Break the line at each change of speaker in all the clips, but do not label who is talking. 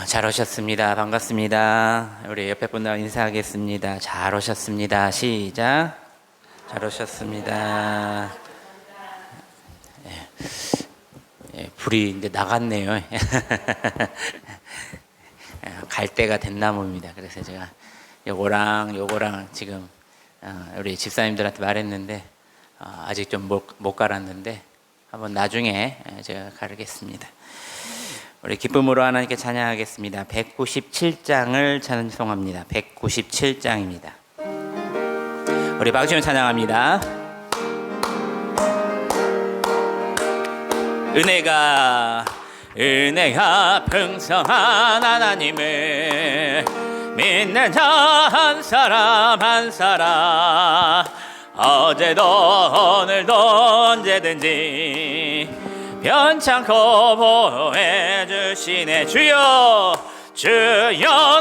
잘 오셨습니다. 반갑습니다. 우리 옆에 분들 인사하겠습니다. 잘 오셨습니다. 시작. 잘 오셨습니다. 불이 이제 나갔네요. 갈 때가 된 나무입니다. 그래서 제가 요거랑 지금 우리 집사님들한테 말했는데 아직 좀 못 갈았는데 한번 나중에 제가 가르겠습니다. 우리 기쁨으로 하나님께 찬양하겠습니다. 197장을 찬송합니다. 197장입니다. 우리 박수치며 찬양합니다. 은혜가 풍성한 하나님을 믿는 자 한 사람 어제도 오늘도 언제든지 변찮고 보호해 주시네. 주여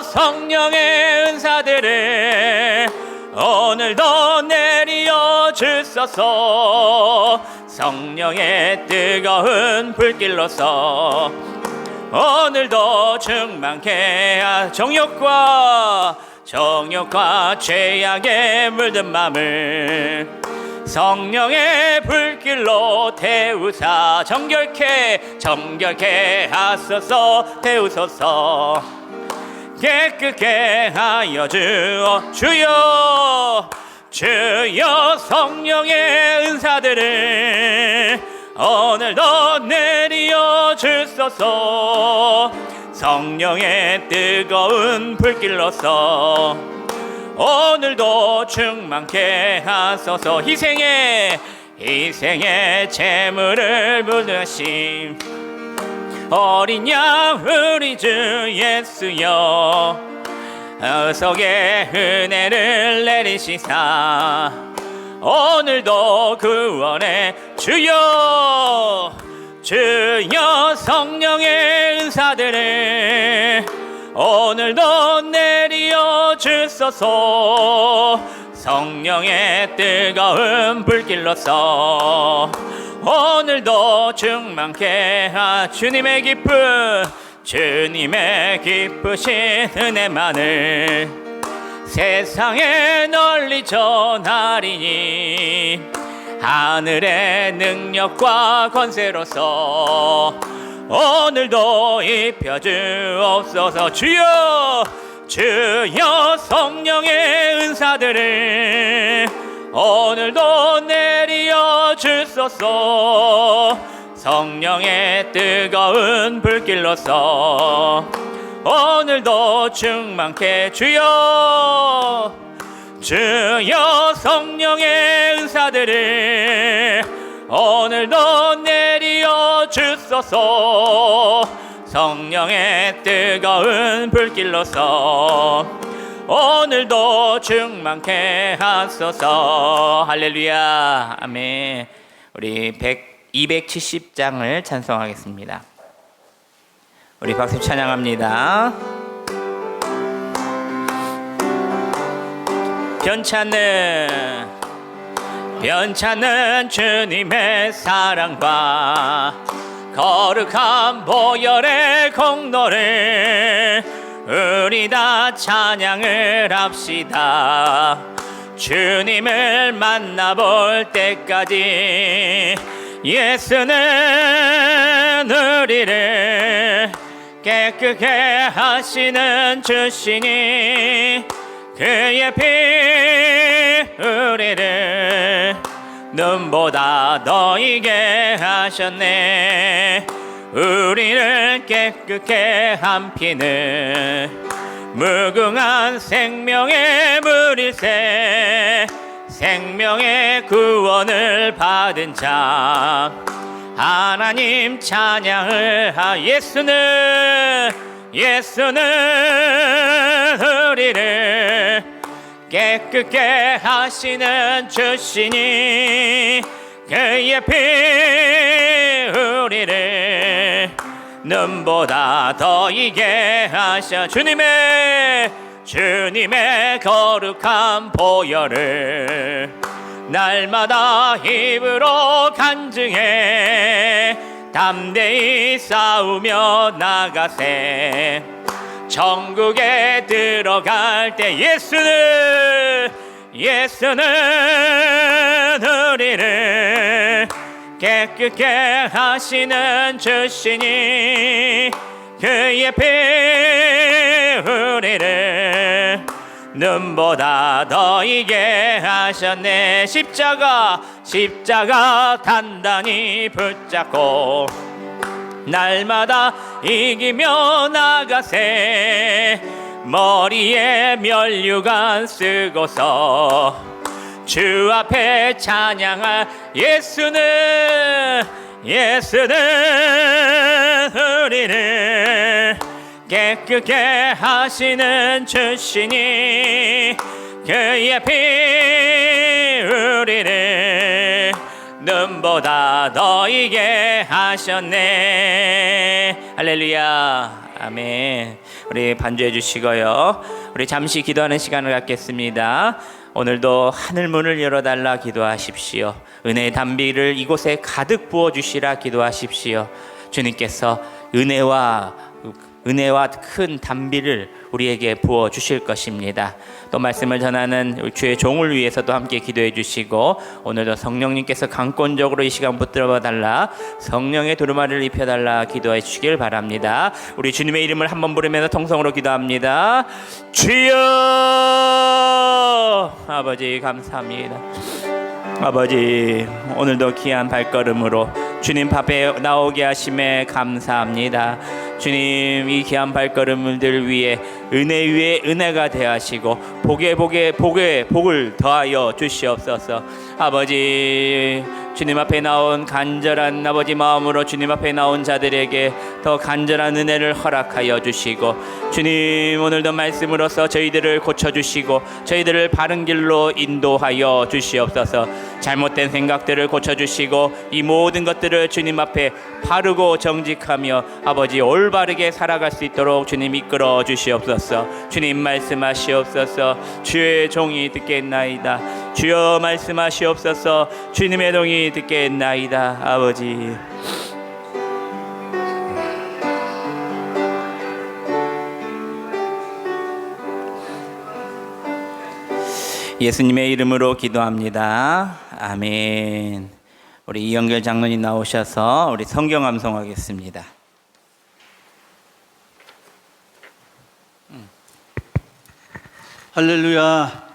성령의 은사들을 오늘도 내리어 주소서. 성령의 뜨거운 불길로서 오늘도 충만케 정욕과 죄악에 물든 맘을 성령의 불길로 태우사 정결케 하소서. 태우소서. 깨끗게 하여 주여 성령의 은사들을 오늘도 내리어 주소서. 성령의 뜨거운 불길로서 오늘도 충만케 하소서. 희생의 제물을 묻으심 어린 양 우리 주 예수여 어석의 은혜를 내리시사 오늘도 구원의 주여 성령의 은사들을 오늘도 내리어 주소서. 성령의 뜨거운 불길로서 오늘도 충만케 주님의 기쁘신 은혜만을 세상에 널리 전하리니 하늘의 능력과 권세로서 오늘도 입혀주옵소서. 주여 성령의 은사들을 오늘도 내리어 주소서. 성령의 뜨거운 불길로서 오늘도 충만케 주여 성령의 은사들을 오늘도 내리어 주소서. 성령의 뜨거운 불길로서 오늘도 충만케 하소서. 할렐루야. 아멘. 우리 270장을 찬송하겠습니다. 우리 박수 찬양합니다. 변찮는 주님의 사랑과 거룩한 보혈의 공로를 우리 다 찬양을 합시다. 주님을 만나볼 때까지 예수는 우리를 깨끗게 하시는 주시니 그의 피 우리를 눈보다 너희게 하셨네. 우리를 깨끗게 한 피는 무궁한 생명의 물일세. 생명의 구원을 받은 자 하나님 찬양을 예수는 우리를 깨끗게 하시는 주시니 그의 피 우리를 눈보다 더 이게 하셔. 주님의 거룩한 보혈을 날마다 입으로 간증해 담대히 싸우며 나가세. 천국에 들어갈 때 예수는 우리를 깨끗게 하시는 주시니 그의 피 우리를 눈보다 더 이게 하셨네. 십자가 단단히 붙잡고 날마다 이기며 나가세. 머리에 면류관 쓰고서 주 앞에 찬양할 예수는 우리를 깨끗게 하시는 주시니 그의 피 우리를 눈보다 더 이게 하셨네. 할렐루야. 아멘. 우리 반주해 주시고요. 우리 잠시 기도하는 시간을 갖겠습니다. 오늘도 하늘 문을 열어달라 기도하십시오. 은혜의 단비를 이곳에 가득 부어주시라 기도하십시오. 주님께서 은혜와 큰 단비를 우리에게 부어 주실 것입니다. 또 말씀을 전하는 주의 종을 위해서도 함께 기도해 주시고, 오늘도 성령님께서 강권적으로 이 시간 붙들어 달라, 성령의 두루마리를 입혀 달라 기도해 주시길 바랍니다. 우리 주님의 이름을 한번 부르면서 통성으로 기도합니다. 주여! 아버지 감사합니다. 아버지, 오늘도 귀한 발걸음으로 주님 앞에 나오게 하심에 감사합니다. 주님, 이 귀한 발걸음들 위에 은혜 위에 은혜가 대하시고 복에 복을 더하여 주시옵소서. 아버지, 주님 앞에 나온 간절한 아버지 마음으로 주님 앞에 나온 자들에게 더 간절한 은혜를 허락하여 주시고, 주님 오늘도 말씀으로써 저희들을 고쳐주시고 저희들을 바른 길로 인도하여 주시옵소서. 잘못된 생각들을 고쳐주시고 이 모든 것들을 주님 앞에 바르고 정직하며 아버지 올바르게 살아갈 수 있도록 주님 이끌어 주시옵소서. 주님 말씀하시옵소서. 주의 종이 듣겠나이다. 주여 말씀하시옵소서. 주님의 종이 듣겠나이다. 아버지, 예수님의 이름으로 기도합니다. 아멘. 우리 이영결 장로님 나오셔서 우리 성경 암송하겠습니다.
할렐루야.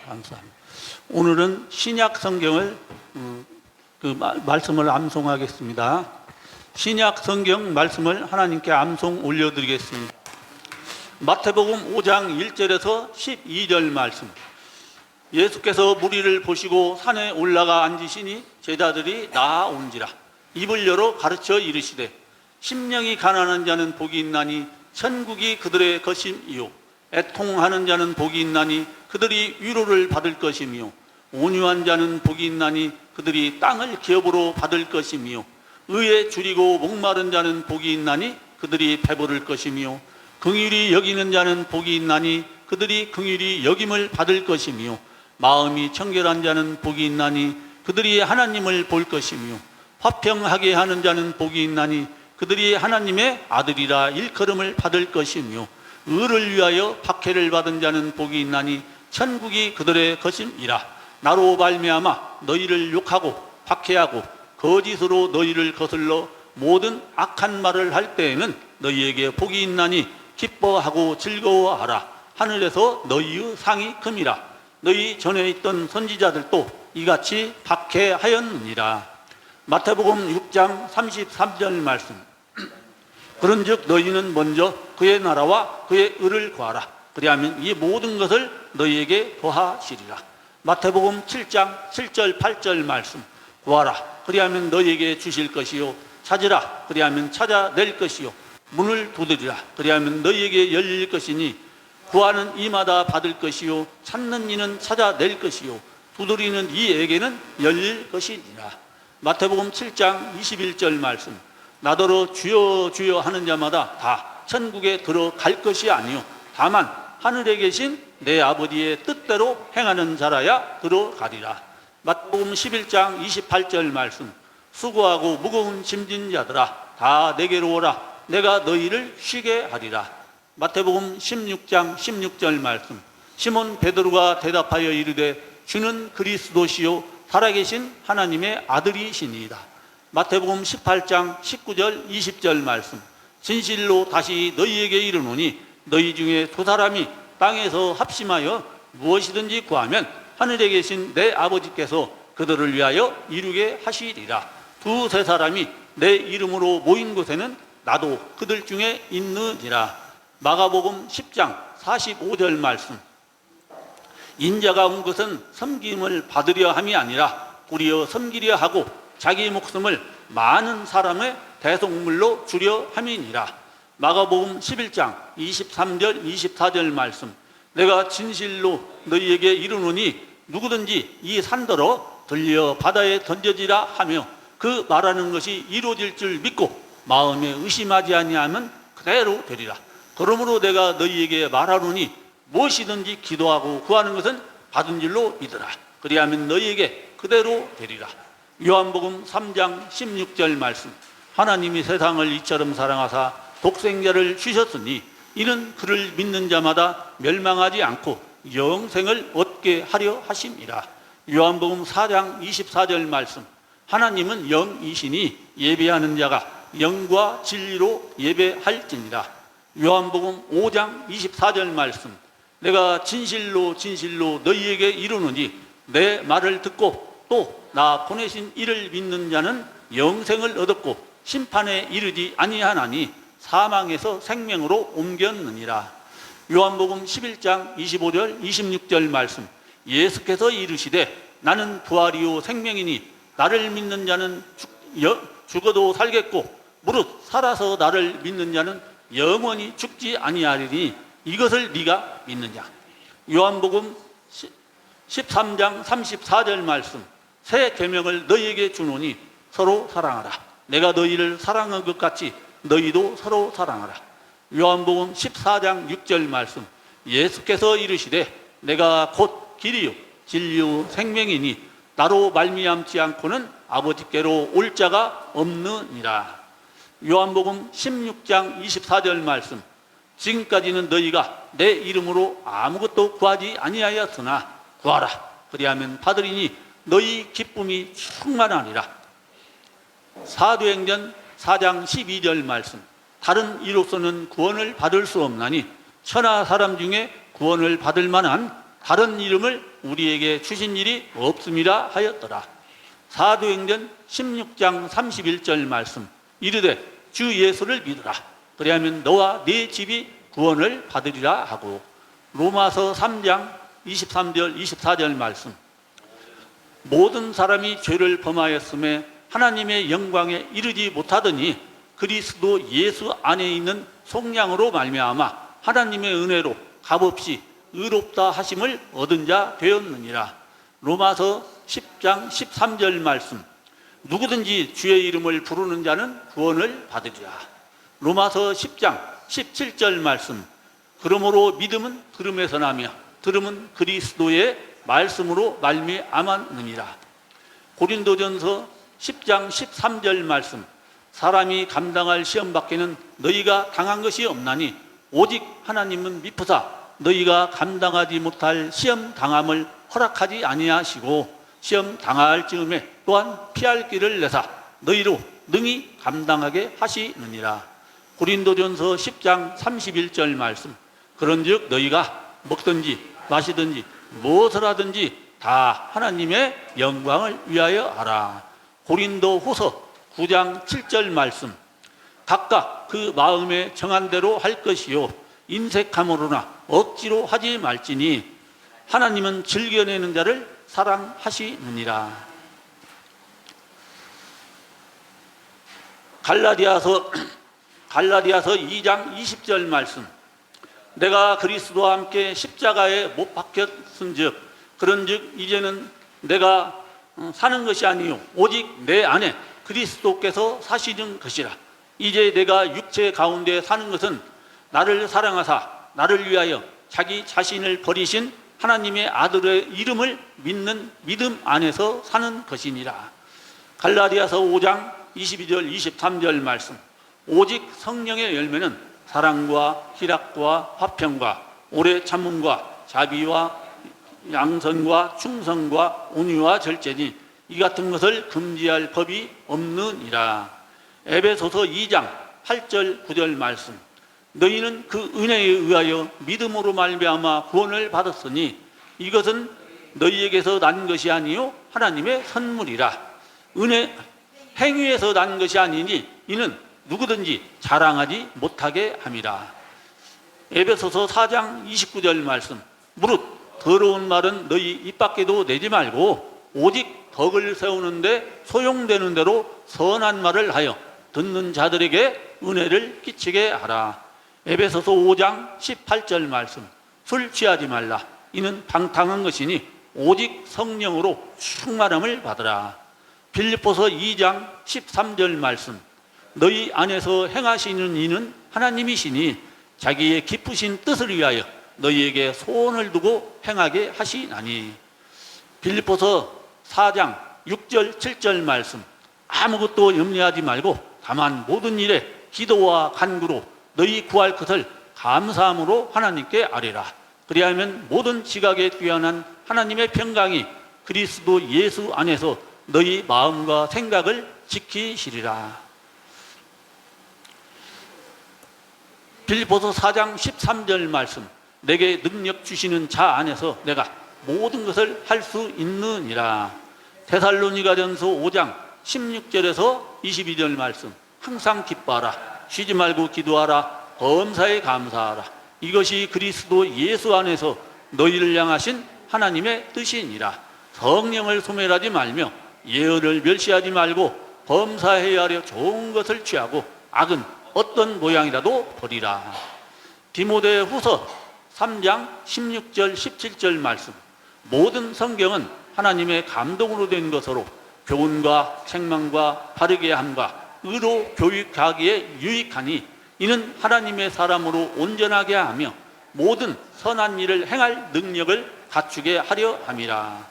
감사합니다. 오늘은 신약 성경을 말씀을 암송하겠습니다. 신약 성경 말씀을 하나님께 암송 올려드리겠습니다. 마태복음 5장 1절에서 12절 말씀. 예수께서 무리를 보시고 산에 올라가 앉으시니 제자들이 나아온지라. 입을 열어 가르쳐 이르시되, 심령이 가난한 자는 복이 있나니 천국이 그들의 것임이요, 애통하는 자는 복이 있나니 그들이 위로를 받을 것이며, 온유한 자는 복이 있나니 그들이 땅을 기업으로 받을 것이며, 의에 줄이고 목마른 자는 복이 있나니 그들이 배부를 것이며, 긍휼히 여기는 자는 복이 있나니 그들이 긍휼히 여김을 받을 것이며, 마음이 청결한 자는 복이 있나니 그들이 하나님을 볼 것이며, 화평하게 하는 자는 복이 있나니 그들이 하나님의 아들이라 일컬음을 받을 것이며, 의를 위하여 박해를 받은 자는 복이 있나니 천국이 그들의 것임이라. 나로 말미암아 너희를 욕하고 박해하고 거짓으로 너희를 거슬러 모든 악한 말을 할 때에는 너희에게 복이 있나니 기뻐하고 즐거워하라. 하늘에서 너희의 상이 큼이라. 너희 전에 있던 선지자들도 이같이 박해하였느니라. 마태복음 6장 33절 말씀. 그런즉 너희는 먼저 그의 나라와 그의 의를 구하라. 그리하면 이 모든 것을 너희에게 더하시리라. 마태복음 7장 7절 8절 말씀. 구하라. 그리하면 너희에게 주실 것이요, 찾으라. 그리하면 찾아낼 것이요, 문을 두드리라. 그리하면 너희에게 열릴 것이니, 구하는 이마다 받을 것이요, 찾는 이는 찾아낼 것이요, 두드리는 이에게는 열릴 것이니라. 마태복음 7장 21절 말씀. 나더러 주여 주여 하는 자마다 다 천국에 들어갈 것이 아니요, 다만 하늘에 계신 내 아버지의 뜻대로 행하는 자라야 들어가리라. 마태복음 11장 28절 말씀. 수고하고 무거운 짐진 자들아 다 내게로 오라. 내가 너희를 쉬게 하리라. 마태복음 16장 16절 말씀. 시몬 베드로가 대답하여 이르되 주는 그리스도시요 살아계신 하나님의 아들이시니이다. 마태복음 18장 19절 20절 말씀. 진실로 다시 너희에게 이르노니 너희 중에 두 사람이 땅에서 합심하여 무엇이든지 구하면 하늘에 계신 내 아버지께서 그들을 위하여 이루게 하시리라. 두세 사람이 내 이름으로 모인 곳에는 나도 그들 중에 있느니라. 마가복음 10장 45절 말씀. 인자가 온 것은 섬김을 받으려 함이 아니라 도리어 섬기려 하고 자기 목숨을 많은 사람의 대속물로 주려 함이니라. 마가복음 11장 23절 24절 말씀. 내가 진실로 너희에게 이르노니 누구든지 이 산더러 들려 바다에 던져지라 하며 그 말하는 것이 이루어질 줄 믿고 마음에 의심하지 아니하면 그대로 되리라. 그러므로 내가 너희에게 말하노니 무엇이든지 기도하고 구하는 것은 받은 줄로 믿으라. 그리하면 너희에게 그대로 되리라. 요한복음 3장 16절 말씀. 하나님이 세상을 이처럼 사랑하사 독생자를 주셨으니 이는 그를 믿는 자마다 멸망하지 않고 영생을 얻게 하려 하심이라. 요한복음 4장 24절 말씀. 하나님은 영이시니 예배하는 자가 영과 진리로 예배할지니라. 요한복음 5장 24절 말씀. 내가 진실로 진실로 너희에게 이르노니 내 말을 듣고 또 나 보내신 이를 믿는 자는 영생을 얻었고 심판에 이르지 아니하나니 사망에서 생명으로 옮겼느니라. 요한복음 11장 25절 26절 말씀. 예수께서 이르시되 나는 부활이요 생명이니 나를 믿는 자는 죽어도 살겠고 무릇 살아서 나를 믿는 자는 영원히 죽지 아니하리니 이것을 네가 믿느냐. 요한복음 13장 34절 말씀. 새 계명을 너희에게 주노니 서로 사랑하라. 내가 너희를 사랑한 것 같이 너희도 서로 사랑하라. 요한복음 14장 6절 말씀. 예수께서 이르시되 내가 곧 길이요 진리요 생명이니 나로 말미암지 않고는 아버지께로 올 자가 없느니라. 요한복음 16장 24절 말씀. 지금까지는 너희가 내 이름으로 아무것도 구하지 아니하였으나 구하라. 그리하면 받으리니 너희 기쁨이 충만하니라. 사도행전 4장 12절 말씀. 다른 이로서는 구원을 받을 수 없나니 천하 사람 중에 구원을 받을 만한 다른 이름을 우리에게 주신 일이 없음이라 하였더라. 사도행전 16장 31절 말씀. 이르되 주 예수를 믿으라. 그리하면 너와 네 집이 구원을 받으리라 하고. 로마서 3장 23절 24절 말씀. 모든 사람이 죄를 범하였음에 하나님의 영광에 이르지 못하더니 그리스도 예수 안에 있는 속량으로 말미암아 하나님의 은혜로 값없이 의롭다 하심을 얻은 자 되었느니라. 로마서 10장 13절 말씀. 누구든지 주의 이름을 부르는 자는 구원을 받으리라. 로마서 10장 17절 말씀. 그러므로 믿음은 들음에서 나며 들음은 그리스도의 말씀으로 말미암았느니라. 고린도전서 10장 13절 말씀. 사람이 감당할 시험 밖에는 너희가 당한 것이 없나니 오직 하나님은 미쁘사 너희가 감당하지 못할 시험 당함을 허락하지 아니하시고 시험 당할 즈음에 또한 피할 길을 내사 너희로 능히 감당하게 하시느니라. 고린도전서 10장 31절 말씀. 그런즉 너희가 먹든지 마시든지 무엇을 하든지 다 하나님의 영광을 위하여 하라. 고린도후서 9장 7절 말씀. 각각 그 마음에 정한 대로 할 것이요 인색함으로나 억지로 하지 말지니 하나님은 즐겨내는 자를 사랑하시느니라. 갈라디아서 2장 20절 말씀. 내가 그리스도와 함께 십자가에 못 박혔은즉 그런즉 이제는 내가 사는 것이 아니요 오직 내 안에 그리스도께서 사시는 것이라. 이제 내가 육체 가운데 사는 것은 나를 사랑하사 나를 위하여 자기 자신을 버리신 하나님의 아들의 이름을 믿는 믿음 안에서 사는 것이니라. 갈라디아서 5장 22절 23절 말씀. 오직 성령의 열매는 사랑과 희락과 화평과 오래 참음과 자비와 양선과 충성과 온유와 절제니 이 같은 것을 금지할 법이 없느니라. 에베소서 2장 8절 9절 말씀. 너희는 그 은혜에 의하여 믿음으로 말미암아 구원을 받았으니 이것은 너희에게서 난 것이 아니요 하나님의 선물이라. 은혜 행위에서 난 것이 아니니 이는 누구든지 자랑하지 못하게 함이라. 에베소서 4장 29절 말씀. 무릇 더러운 말은 너희 입 밖에도 내지 말고 오직 덕을 세우는데 소용되는 대로 선한 말을 하여 듣는 자들에게 은혜를 끼치게 하라. 에베소서 5장 18절 말씀. 술 취하지 말라. 이는 방탕한 것이니 오직 성령으로 충만함을 받으라. 빌립보서 2장 13절 말씀. 너희 안에서 행하시는 이는 하나님이시니 자기의 기쁘신 뜻을 위하여 너희에게 소원을 두고 행하게 하시나니. 빌립보서 4장 6절 7절 말씀. 아무것도 염려하지 말고 다만 모든 일에 기도와 간구로 너희 구할 것을 감사함으로 하나님께 아뢰라. 그리하면 모든 지각에 뛰어난 하나님의 평강이 그리스도 예수 안에서 너희 마음과 생각을 지키시리라. 빌립보서 4장 13절 말씀. 내게 능력 주시는 자 안에서 내가 모든 것을 할 수 있느니라. 데살로니가전서 5장 16절에서 22절 말씀. 항상 기뻐하라. 쉬지 말고 기도하라. 범사에 감사하라. 이것이 그리스도 예수 안에서 너희를 향하신 하나님의 뜻이니라. 성령을 소멸하지 말며 예언을 멸시하지 말고 범사해야 하려 좋은 것을 취하고 악은 어떤 모양이라도 버리라. 디모데 후서 3장 16절 17절 말씀. 모든 성경은 하나님의 감동으로 된 것으로 교훈과 책망과 바르게 함과 의로 교육하기에 유익하니 이는 하나님의 사람으로 온전하게 하며 모든 선한 일을 행할 능력을 갖추게 하려 함이라.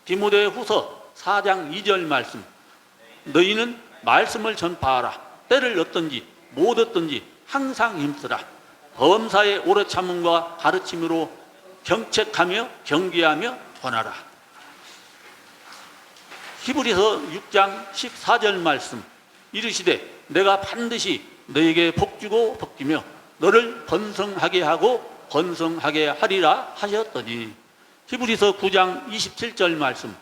디모데 후서 4장 2절 말씀. 너희는 말씀을 전파하라. 때를 얻든지 못 얻든지 항상 힘쓰라. 범사에 오래 참음과 가르침으로 경책하며 경계하며 권하라. 히브리서 6장 14절 말씀. 이르시되 내가 반드시 너에게 복주고 복주며 너를 번성하게 하고 번성하게 하리라 하셨더니. 히브리서 9장 27절 말씀.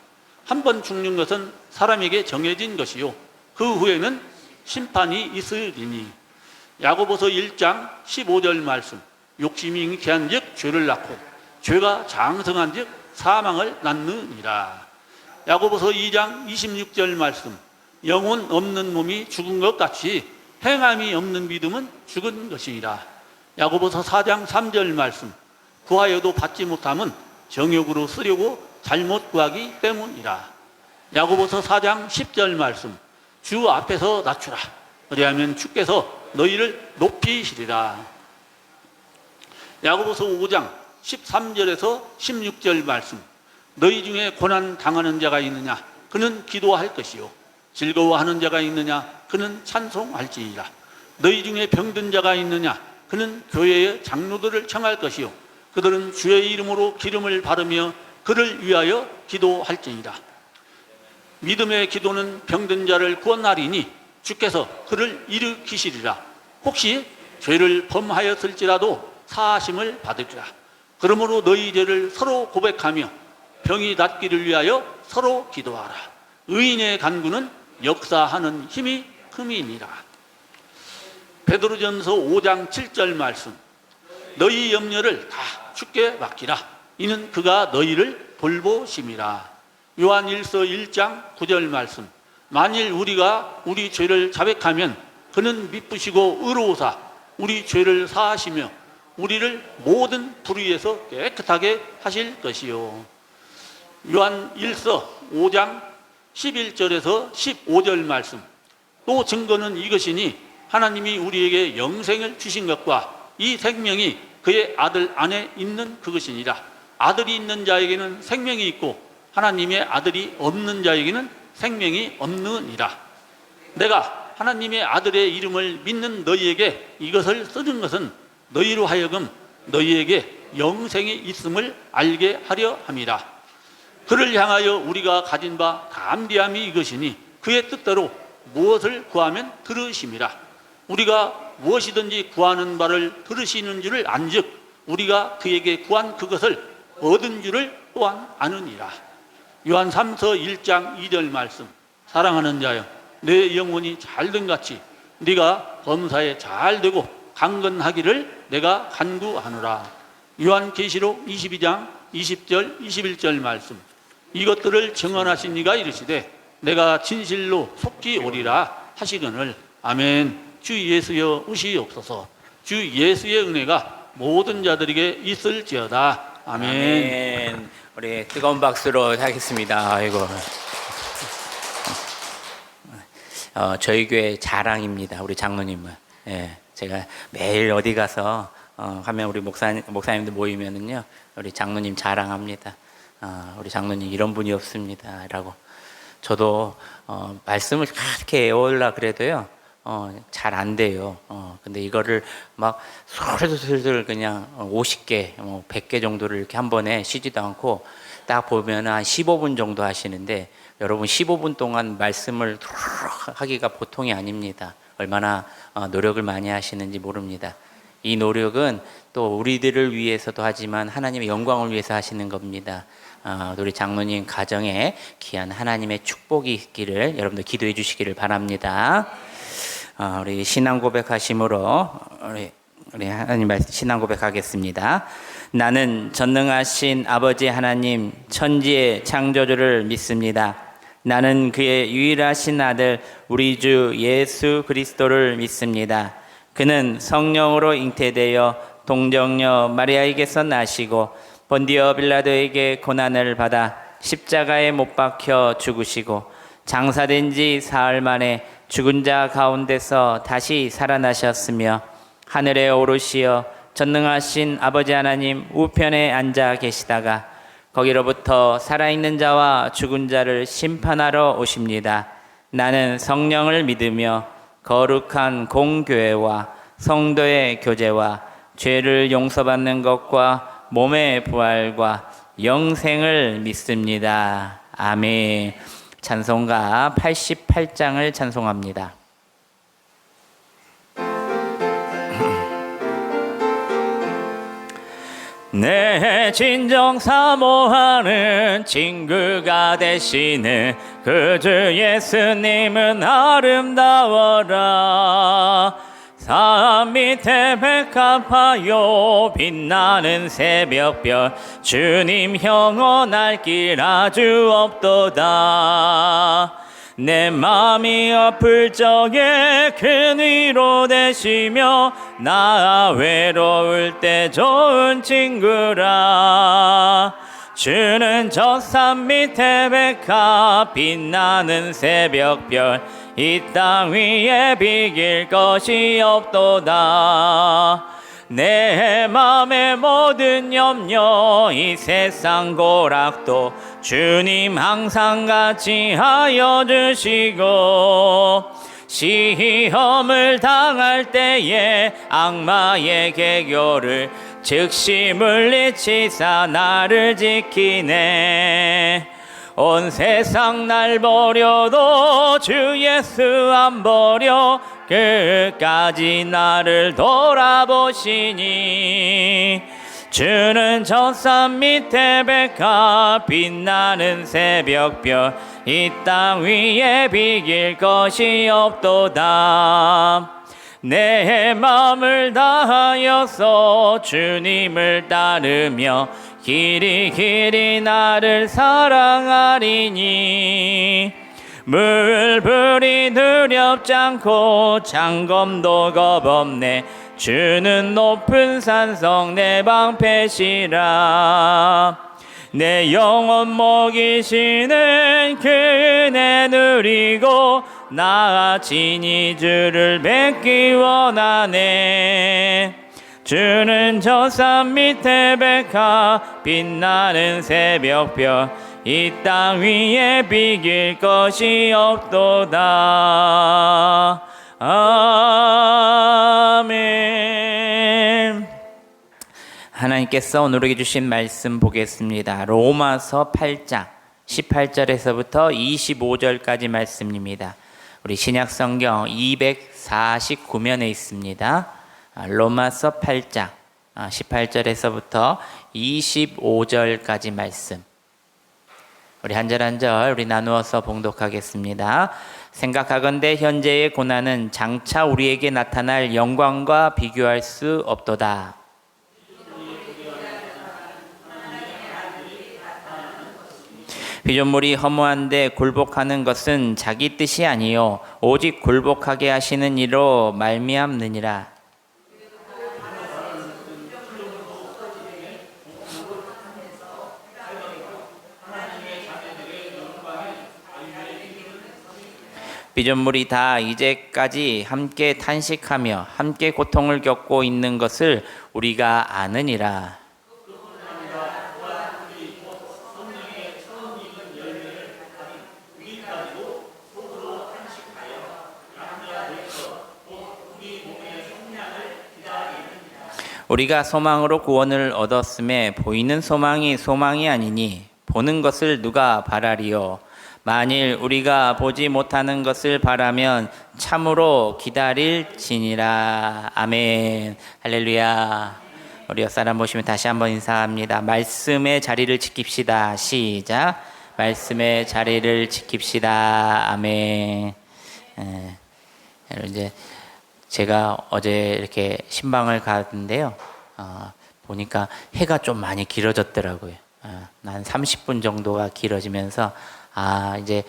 한 번 죽는 것은 사람에게 정해진 것이요 그 후에는 심판이 있으리니. 야고보서 1장 15절 말씀. 욕심이 잉태한즉 죄를 낳고 죄가 장성한즉 사망을 낳느니라. 야고보서 2장 26절 말씀. 영혼 없는 몸이 죽은 것 같이 행함이 없는 믿음은 죽은 것이니라. 야고보서 4장 3절 말씀. 구하여도 받지 못함은 정욕으로 쓰려고 잘못 구하기 때문이라. 야고보서 4장 10절 말씀. 주 앞에서 낮추라. 그리하면 주께서 너희를 높이시리라. 야고보서 5장 13절에서 16절 말씀. 너희 중에 고난 당하는 자가 있느냐 그는 기도할 것이요 즐거워하는 자가 있느냐 그는 찬송할지니라. 너희 중에 병든 자가 있느냐 그는 교회의 장로들을 청할 것이요 그들은 주의 이름으로 기름을 바르며 그를 위하여 기도할지니라. 믿음의 기도는 병든 자를 구원하리니 주께서 그를 일으키시리라. 혹시 죄를 범하였을지라도 사하심을 받으리라. 그러므로 너희 죄를 서로 고백하며 병이 낫기를 위하여 서로 기도하라. 의인의 간구는 역사하는 힘이 큼이니라. 베드로전서 5장 7절 말씀. 너희 염려를 다 주께 맡기라. 이는 그가 너희를 돌보심이라. 요한일서 1장 9절 말씀. 만일 우리가 우리 죄를 자백하면 그는 미쁘시고 의로우사 우리 죄를 사하시며 우리를 모든 불의에서 깨끗하게 하실 것이요. 요한일서 5장 11절에서 15절 말씀. 또 증거는 이것이니 하나님이 우리에게 영생을 주신 것과 이 생명이 그의 아들 안에 있는 그것이니라. 아들이 있는 자에게는 생명이 있고 하나님의 아들이 없는 자에게는 생명이 없느니라. 내가 하나님의 아들의 이름을 믿는 너희에게 이것을 쓰는 것은 너희로 하여금 너희에게 영생이 있음을 알게 하려 함이라. 그를 향하여 우리가 가진 바 담대함이 이것이니 그의 뜻대로 무엇을 구하면 들으심이라. 우리가 무엇이든지 구하는 바를 들으시는 줄을 안즉 우리가 그에게 구한 그것을 얻은 줄을 또한 아느니라. 요한 3서 1장 2절 말씀. 사랑하는 자여, 내 영혼이 잘된 같이 네가 범사에 잘되고 강건하기를 내가 간구하노라. 요한계시록 22장 20절 21절 말씀. 이것들을 증언하신 이가 이르시되 내가 진실로 속히 오리라 하시거늘. 아멘. 주 예수여 오시옵소서. 주 예수의 은혜가 모든 자들에게 있을지어다. 아멘.
아멘. 우리 뜨거운 박수로 하겠습니다. 아이고. 저희 교회 자랑입니다. 우리 장로님은. 예, 제가 매일 어디 가서 하면 우리 목사님들 모이면은요, 우리 장로님 자랑합니다. 우리 장로님 이런 분이 없습니다. 라고. 저도 말씀을 그렇게 애워라 그래도요, 잘 안 돼요. 근데 이거를 막 솔솔솔 그냥 50개, 100개 정도를 이렇게 한 번에 쉬지도 않고 딱 보면 한 15분 정도 하시는데, 여러분 15분 동안 말씀을 하기가 보통이 아닙니다. 얼마나 노력을 많이 하시는지 모릅니다. 이 노력은 또 우리들을 위해서도 하지만 하나님의 영광을 위해서 하시는 겁니다. 우리 장로님 가정에 귀한 하나님의 축복이 있기를 여러분들 기도해 주시기를 바랍니다. 우리 신앙 고백하심으로 우리 하나님 말씀 신앙 고백하겠습니다. 나는 전능하신 아버지 하나님 천지의 창조주를 믿습니다. 나는 그의 유일하신 아들 우리 주 예수 그리스도를 믿습니다. 그는 성령으로 잉태되어 동정녀 마리아에게서 나시고 본디오 빌라도에게 고난을 받아 십자가에 못 박혀 죽으시고 장사된 지 사흘 만에 죽은 자 가운데서 다시 살아나셨으며 하늘에 오르시어 전능하신 아버지 하나님 우편에 앉아 계시다가 거기로부터 살아있는 자와 죽은 자를 심판하러 오십니다. 나는 성령을 믿으며 거룩한 공교회와 성도의 교제와 죄를 용서받는 것과 몸의 부활과 영생을 믿습니다. 아멘. 찬송가 88장을 찬송합니다. 내 진정 사모하는 친구가 되시는 그 주 예수님은 아름다워라. 산 밑에 백합하여 빛나는 새벽별 주님 영원할 길 아주 없도다. 내 맘이 아플 적에 큰 위로 되시며 나 외로울 때 좋은 친구라. 주는 저 산 밑에 백합 빛나는 새벽별 이 땅 위에 비길 것이 없도다. 내 맘의 모든 염려 이 세상 고락도 주님 항상 같이 하여 주시고 시험을 당할 때에 악마의 개교를 즉시 물리치사 나를 지키네. 온 세상 날 버려도 주 예수 안 버려 끝까지 나를 돌아보시니. 주는 저 산 밑에 백합 빛나는 새벽별 이 땅 위에 비길 것이 없도다. 내 마음을 다하여서 주님을 따르며 길이 길이 나를 사랑하리니. 물불이 두렵지 않고 장검도 겁없네. 주는 높은 산성 내 방패시라. 내 영혼 먹이시는 그 은혜 누리고 나 진히 주를 뵙기 원하네. 주는 저 산 밑에 백합 빛나는 새벽별 이 땅 위에 비길 것이 없도다. 아멘. 하나님께서 오늘 우리에게 주신 말씀 보겠습니다. 로마서 8장 18절에서부터 25절까지 말씀입니다. 우리 신약성경 249면에 있습니다. 로마서 8장 18절에서부터 25절까지 말씀. 우리 한 절 한 절 우리 나누어서 봉독하겠습니다. 생각하건대 현재의 고난은 장차 우리에게 나타날 영광과 비교할 수 없도다. 피조물이 허무한데 굴복하는 것은 자기 뜻이 아니요 오직 굴복하게 하시는 이로 말미암느니라. 피조물이 다 이제까지 함께 탄식하며 함께 고통을 겪고 있는 것을 우리가 아느니라. 우리가 소망으로 구원을 얻었음에 보이는 소망이 소망이 아니니 보는 것을 누가 바라리요. 만일 우리가 보지 못하는 것을 바라면 참으로 기다릴지니라. 아멘. 할렐루야. 우리 옆사람 보시면 다시 한번 인사합니다. 말씀의 자리를 지킵시다. 시작. 말씀의 자리를 지킵시다. 아멘. 이제 제가 어제 이렇게 신방을 갔는데요. 보니까 해가 좀 많이 길어졌더라고요. 한 30분 정도가 길어지면서 이제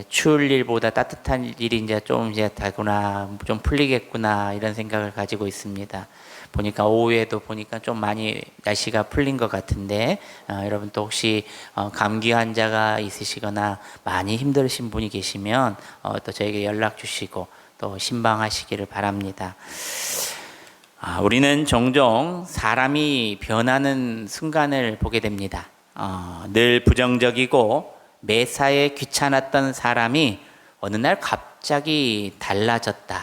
추울 일보다 따뜻한 일이 이제 좀 이제 되구나, 좀 풀리겠구나 이런 생각을 가지고 있습니다. 보니까 오후에도 보니까 좀 많이 날씨가 풀린 것 같은데 여러분 또 혹시 감기 환자가 있으시거나 많이 힘드신 분이 계시면 또 저에게 연락 주시고 또 신방하시기를 바랍니다. 우리는 종종 사람이 변하는 순간을 보게 됩니다. 늘 부정적이고 매사에 귀찮았던 사람이 어느 날 갑자기 달라졌다.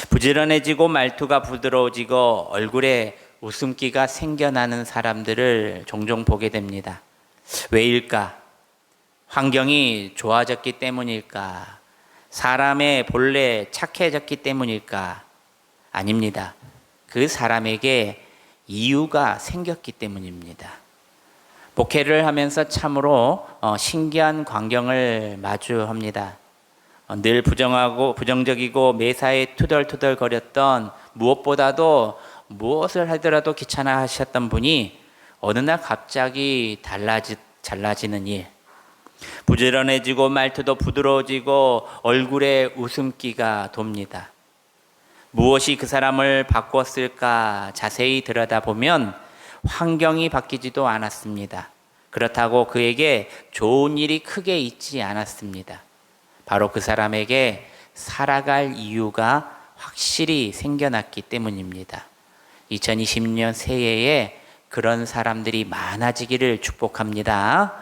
부지런해지고 말투가 부드러워지고 얼굴에 웃음기가 생겨나는 사람들을 종종 보게 됩니다. 왜일까? 환경이 좋아졌기 때문일까? 사람의 본래 착해졌기 때문일까? 아닙니다. 그 사람에게 이유가 생겼기 때문입니다. 목회를 하면서 참으로 신기한 광경을 마주합니다. 늘 부정적이고 매사에 투덜투덜거렸던 무엇보다도 무엇을 하더라도 귀찮아하셨던 분이 어느 날 갑자기 달라지는 일. 부지런해지고 말투도 부드러워지고 얼굴에 웃음기가 돕니다. 무엇이 그 사람을 바꿨을까 자세히 들여다보면 환경이 바뀌지도 않았습니다. 그렇다고 그에게 좋은 일이 크게 있지 않았습니다. 바로 그 사람에게 살아갈 이유가 확실히 생겨났기 때문입니다. 2020년 새해에 그런 사람들이 많아지기를 축복합니다.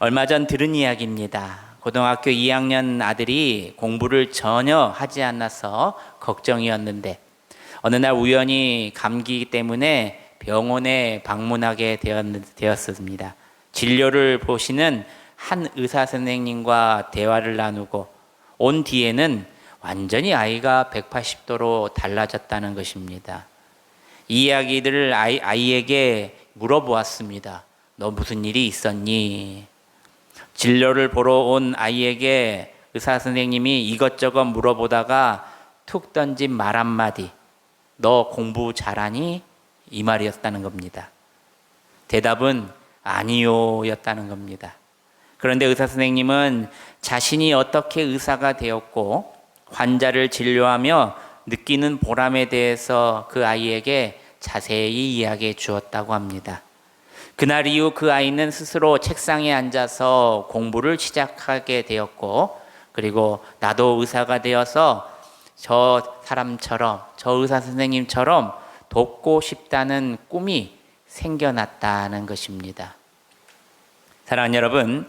얼마 전 들은 이야기입니다. 고등학교 2학년 아들이 공부를 전혀 하지 않아서 걱정이었는데 어느 날 우연히 감기 때문에 병원에 방문하게 되었습니다. 진료를 보시는 한 의사 선생님과 대화를 나누고 온 뒤에는 완전히 아이가 180도로 달라졌다는 것입니다. 이 이야기들을 아이에게 물어보았습니다. 너 무슨 일이 있었니? 진료를 보러 온 아이에게 의사 선생님이 이것저것 물어보다가 툭 던진 말 한마디. 너 공부 잘하니? 이 말이었다는 겁니다. 대답은 아니요 였다는 겁니다. 그런데 의사 선생님은 자신이 어떻게 의사가 되었고 환자를 진료하며 느끼는 보람에 대해서 그 아이에게 자세히 이야기해 주었다고 합니다. 그날 이후 그 아이는 스스로 책상에 앉아서 공부를 시작하게 되었고 그리고 나도 의사가 되어서 저 사람처럼 저 의사 선생님처럼 돕고 싶다는 꿈이 생겨났다는 것입니다. 사랑하는 여러분,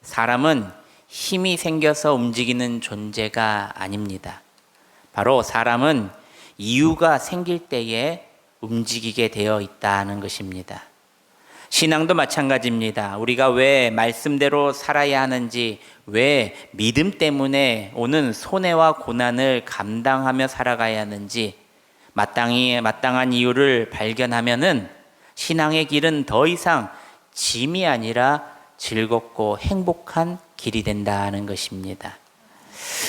사람은 힘이 생겨서 움직이는 존재가 아닙니다. 바로 사람은 이유가 생길 때에 움직이게 되어 있다는 것입니다. 신앙도 마찬가지입니다. 우리가 왜 말씀대로 살아야 하는지, 왜 믿음 때문에 오는 손해와 고난을 감당하며 살아가야 하는지 마땅한 이유를 발견하면은 신앙의 길은 더 이상 짐이 아니라 즐겁고 행복한 길이 된다는 것입니다.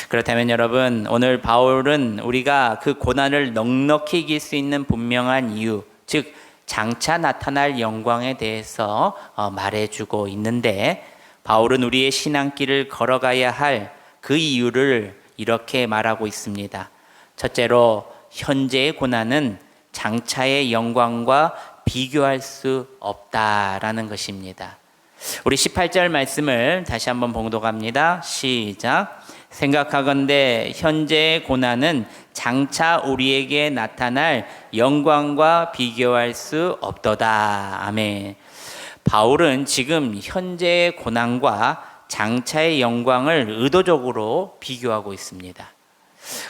그렇다면 여러분, 오늘 바울은 우리가 그 고난을 넉넉히 이길 수 있는 분명한 이유, 즉 장차 나타날 영광에 대해서 말해주고 있는데, 바울은 우리의 신앙길을 걸어가야 할 그 이유를 이렇게 말하고 있습니다. 첫째로, 현재의 고난은 장차의 영광과 비교할 수 없다라는 것입니다. 우리 18절 말씀을 다시 한번 봉독합니다. 시작. 생각하건대 현재의 고난은 장차 우리에게 나타날 영광과 비교할 수 없도다. 아멘. 바울은 지금 현재의 고난과 장차의 영광을 의도적으로 비교하고 있습니다.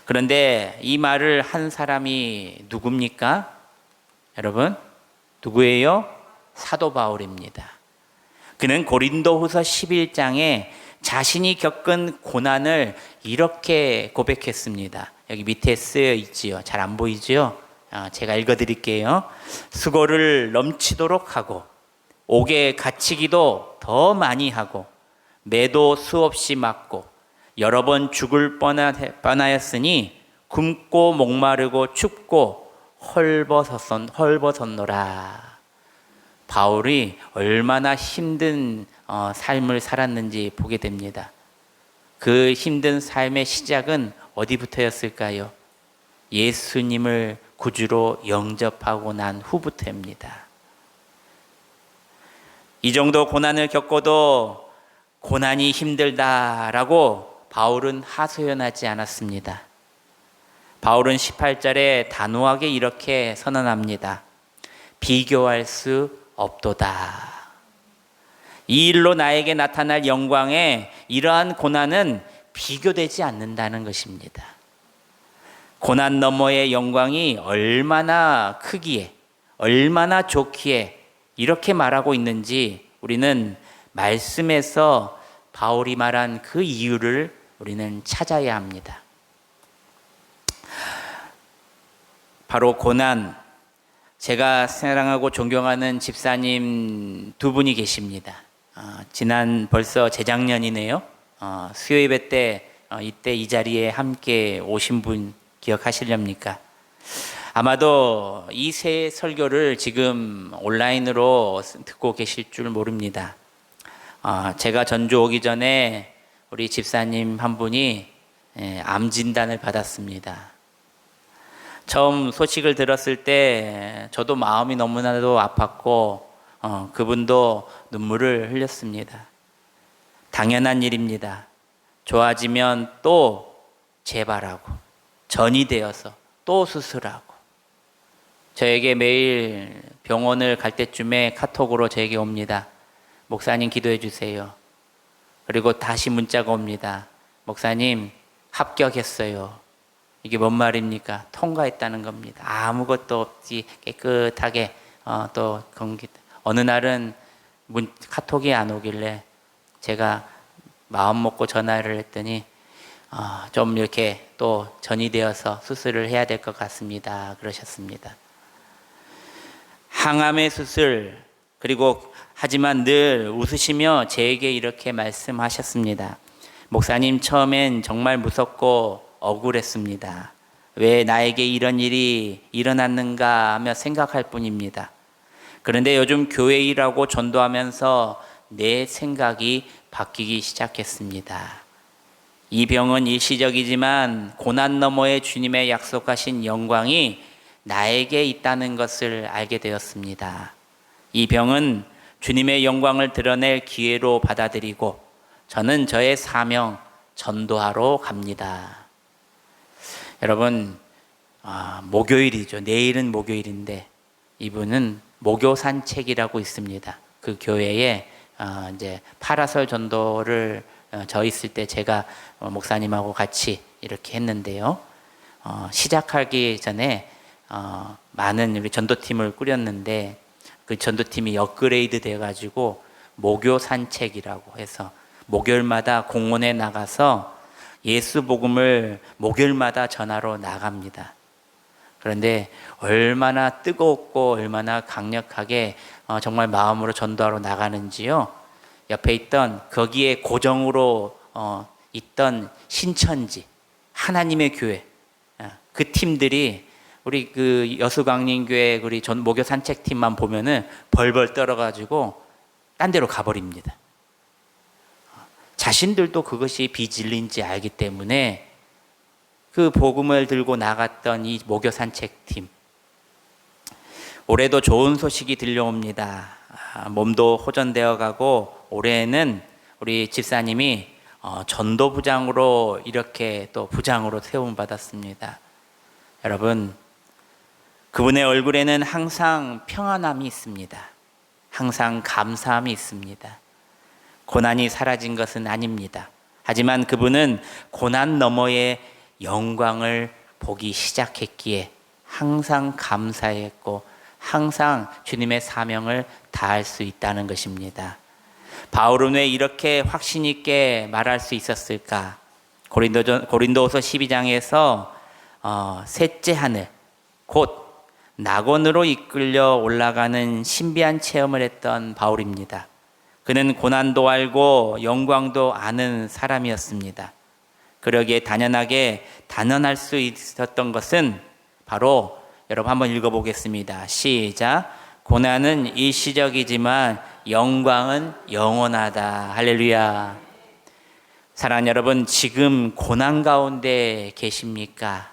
그런데 이 말을 한 사람이 누굽니까? 여러분, 누구예요? 사도 바울입니다. 그는 고린도후서 11장에 자신이 겪은 고난을 이렇게 고백했습니다. 여기 밑에 쓰여 있지요. 잘 안 보이지요? 제가 읽어드릴게요. 수고를 넘치도록 하고 옥에 갇히기도 더 많이 하고 매도 수없이 맞고 여러 번 죽을 뻔하였으니 굶고 목마르고 춥고 헐벗었노라. 바울이 얼마나 힘든 삶을 살았는지 보게 됩니다. 그 힘든 삶의 시작은 어디부터였을까요? 예수님을 구주로 영접하고 난 후부터입니다. 이 정도 고난을 겪어도 고난이 힘들다라고 바울은 하소연하지 않았습니다. 바울은 18절에 단호하게 이렇게 선언합니다. 비교할 수 없도다. 이 일로 나에게 나타날 영광에 이러한 고난은 비교되지 않는다는 것입니다. 고난 너머의 영광이 얼마나 크기에, 얼마나 좋기에 이렇게 말하고 있는지 우리는 말씀에서 바울이 말한 그 이유를 우리는 찾아야 합니다. 바로 고난, 제가 사랑하고 존경하는 집사님 두 분이 계십니다. 지난 벌써 재작년이네요. 수요 예배 때 이때 이 자리에 함께 오신 분 기억하시렵니까? 아마도 이 세 설교를 지금 온라인으로 듣고 계실 줄 모릅니다. 제가 전주 오기 전에 우리 집사님 한 분이 암 진단을 받았습니다. 처음 소식을 들었을 때 저도 마음이 너무나도 아팠고 그분도 눈물을 흘렸습니다. 당연한 일입니다. 좋아지면 또 재발하고 전이 되어서 또 수술하고, 저에게 매일 병원을 갈 때쯤에 카톡으로 저에게 옵니다. 목사님 기도해 주세요. 그리고 다시 문자가 옵니다. 목사님 합격했어요. 이게 뭔 말입니까? 통과했다는 겁니다. 아무것도 없이 깨끗하게 또 어느 날은 카톡이 안 오길래 제가 마음 먹고 전화를 했더니 좀 이렇게 또 전이 되어서 수술을 해야 될 것 같습니다. 그러셨습니다. 항암의 수술, 그리고 하지만 늘 웃으시며 제게 이렇게 말씀하셨습니다. 목사님, 처음엔 정말 무섭고 억울했습니다. 왜 나에게 이런 일이 일어났는가 하며 생각할 뿐입니다. 그런데 요즘 교회 일하고 전도하면서 내 생각이 바뀌기 시작했습니다. 이 병은 일시적이지만 고난 너머의 주님의 약속하신 영광이 나에게 있다는 것을 알게 되었습니다. 이 병은 주님의 영광을 드러낼 기회로 받아들이고 저는 저의 사명 전도하러 갑니다. 여러분, 목요일이죠. 내일은 목요일인데 이분은 목요 산책이라고 있습니다. 그 교회에 이제 파라솔 전도를 저 있을 때 제가 목사님하고 같이 이렇게 했는데요. 시작하기 전에 많은 우리 전도팀을 꾸렸는데 그 전도팀이 업그레이드 돼가지고 목요 산책이라고 해서 목요일마다 공원에 나가서 예수 복음을 목요일마다 전하러 나갑니다. 그런데 얼마나 뜨겁고 얼마나 강력하게 정말 마음으로 전도하러 나가는지요. 옆에 있던 거기에 고정으로 있던 신천지 하나님의 교회 그 팀들이 우리 그 여수광림교회 우리 목요 산책팀만 보면은 벌벌 떨어가지고 딴 데로 가버립니다. 자신들도 그것이 비진리인지 알기 때문에 그 복음을 들고 나갔던 이 목요 산책팀 올해도 좋은 소식이 들려옵니다. 몸도 호전되어 가고 올해는 우리 집사님이 전도부장으로 이렇게 또 부장으로 세움 받았습니다. 여러분, 그분의 얼굴에는 항상 평안함이 있습니다. 항상 감사함이 있습니다. 고난이 사라진 것은 아닙니다. 하지만 그분은 고난 너머의 영광을 보기 시작했기에 항상 감사했고 항상 주님의 사명을 다할 수 있다는 것입니다. 바울은 왜 이렇게 확신 있게 말할 수 있었을까? 고린도후서 12장에서 셋째 하늘 곧 낙원으로 이끌려 올라가는 신비한 체험을 했던 바울입니다. 그는 고난도 알고 영광도 아는 사람이었습니다. 그러기에 단언할 수 있었던 것은 바로 여러분 한번 읽어보겠습니다. 시작. 고난은 일시적이지만 영광은 영원하다. 할렐루야. 사랑하는 여러분, 지금 고난 가운데 계십니까?